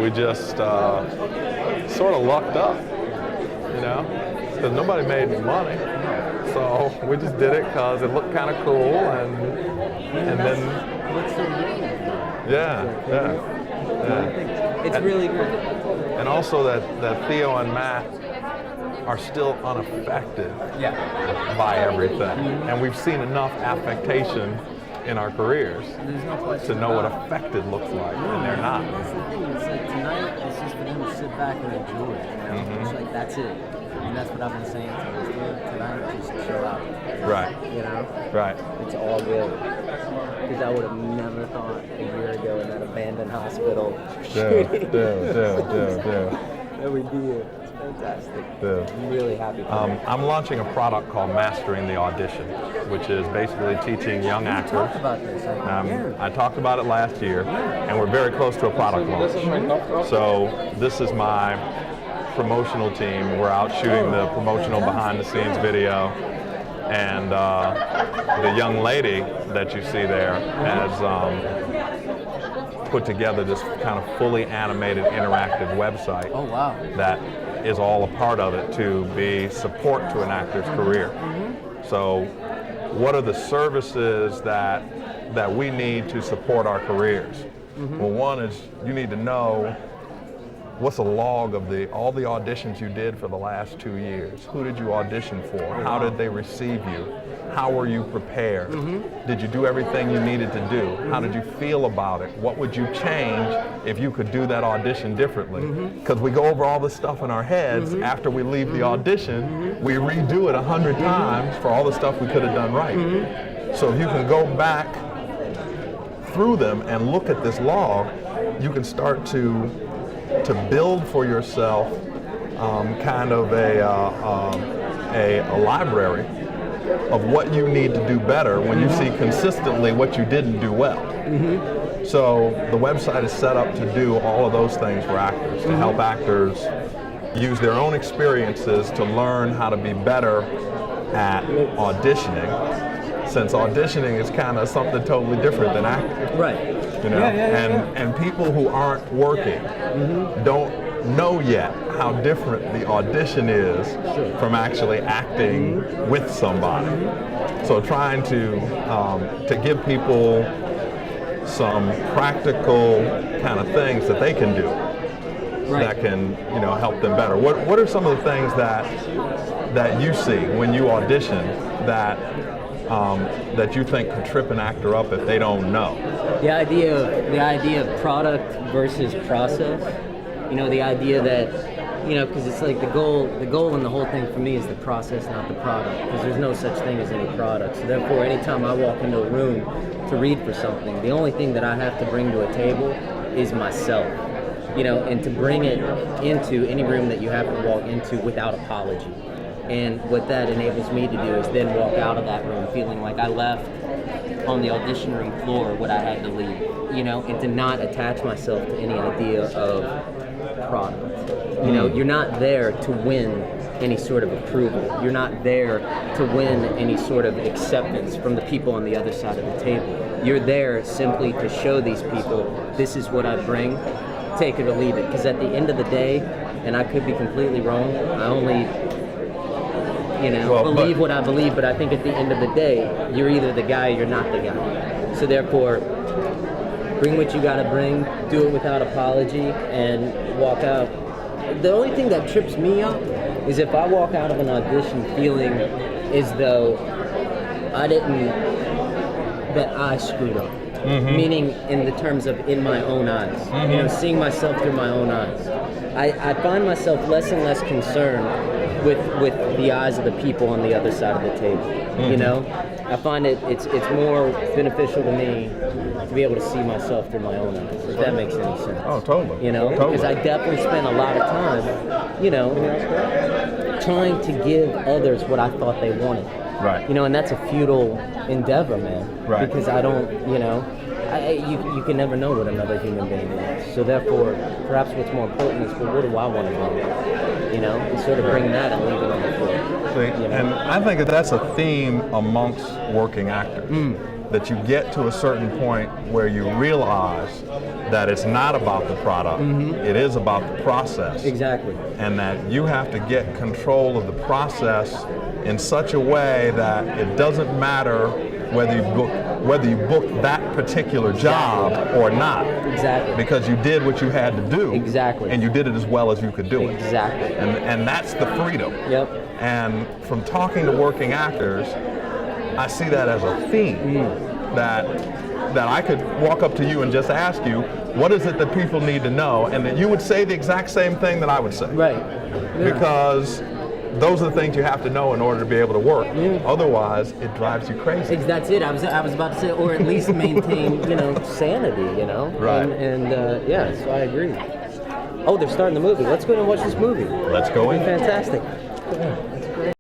we just sort of lucked up, you know, because nobody made any money. So we just did it because it looked kind of cool, and then it's really good. And also that Theo and Matt are still unaffected by everything, and we've seen enough affectation in our careers to know what affected looks like, and they're not. That's the thing. It's like tonight, it's just for them to sit back and enjoy it. You know? It's like that's it. And that's what I've been saying to us, dude. Tonight, just chill out. Right. You know? Right. It's all good. Because I would have never thought a year ago in that abandoned hospital. Dude. That we did. It's fantastic. Dude. I'm really happy for I'm launching a product called Mastering The Audition, which is basically teaching young actors. talked about this. I talked about it last year, and we're very close to a product launch. So this is my promotional team. We're out shooting the promotional behind-the-scenes video, and the young lady that you see there has put together this kind of fully animated interactive website. Oh, wow. That is all a part of it to be support to an actor's career. So what are the services that we need to support our careers? Well, one is you need to know what's a log of all the auditions you did for the last 2 years. Who did you audition for? How did they receive you? How were you prepared? Did you do everything you needed to do? How did you feel about it? What would you change if you could do that audition differently? Because we go over all this stuff in our heads after we leave the audition, we redo it 100 times for all the stuff we could have done right. So if you can go back through them and look at this log, you can start to build for yourself kind of a library of what you need to do better when you see consistently what you didn't do well. So the website is set up to do all of those things for actors, to help actors use their own experiences to learn how to be better at auditioning, since auditioning is kind of something totally different than acting. Right. You know, and people who aren't working don't know yet how different the audition is from actually acting with somebody. So trying to give people some practical kind of things that they can do that can, you know, help them better. What are some of the things that you see when you audition that you think could trip an actor up if they don't know? The idea of product versus process. You know, the idea that, you know, because it's like the goal and the whole thing for me is the process, not the product. Because there's no such thing as any product. So therefore, anytime I walk into a room to read for something, the only thing that I have to bring to a table is myself. You know, and to bring it into any room that you have to walk into without apology. And what that enables me to do is then walk out of that room feeling like I left on the audition room floor what I had to leave, you know, and to not attach myself to any idea of product. You know, you're not there to win any sort of approval. You're not there to win any sort of acceptance from the people on the other side of the table. You're there simply to show these people, this is what I bring, take it or leave it. Because at the end of the day, and I could be completely wrong, I only believe what I believe, but I think at the end of the day, you're either the guy or you're not the guy. So therefore, bring what you gotta bring, do it without apology, and walk out. The only thing that trips me up is if I walk out of an audition feeling as though that I screwed up. Meaning in the terms of in my own eyes, you know, seeing myself through my own eyes. I find myself less and less concerned with the eyes of the people on the other side of the table. You know, I find it's more beneficial to me to be able to see myself through my own eyes, if that makes any sense. Oh, totally. You know, because I definitely spent a lot of time, you know, trying to give others what I thought they wanted. Right. You know, and that's a futile endeavor, man. Right. Because I don't, you know, you can never know what another human being wants. So therefore, perhaps what's more important is, well, what do I want to do? You know, and sort of bring that and leave it on the floor. See, you know? and I think that's a theme amongst working actors. that you get to a certain point where you realize that it's not about the product, it is about the process. Exactly. And that you have to get control of the process in such a way that it doesn't matter whether you book that particular job or not. Exactly. Because you did what you had to do. Exactly. And you did it as well as you could do it. Exactly. And that's the freedom. Yep. And from talking to working actors, I see that as a theme. That I could walk up to you and just ask you, what is it that people need to know? And that you would say the exact same thing that I would say. Right. Yeah. Because those are the things you have to know in order to be able to work. Otherwise, it drives you crazy. That's it. I was about to say, or at least maintain, sanity, Right. And yeah, so I agree. Oh, they're starting the movie. Let's go and watch this movie. Let's go in. Fantastic.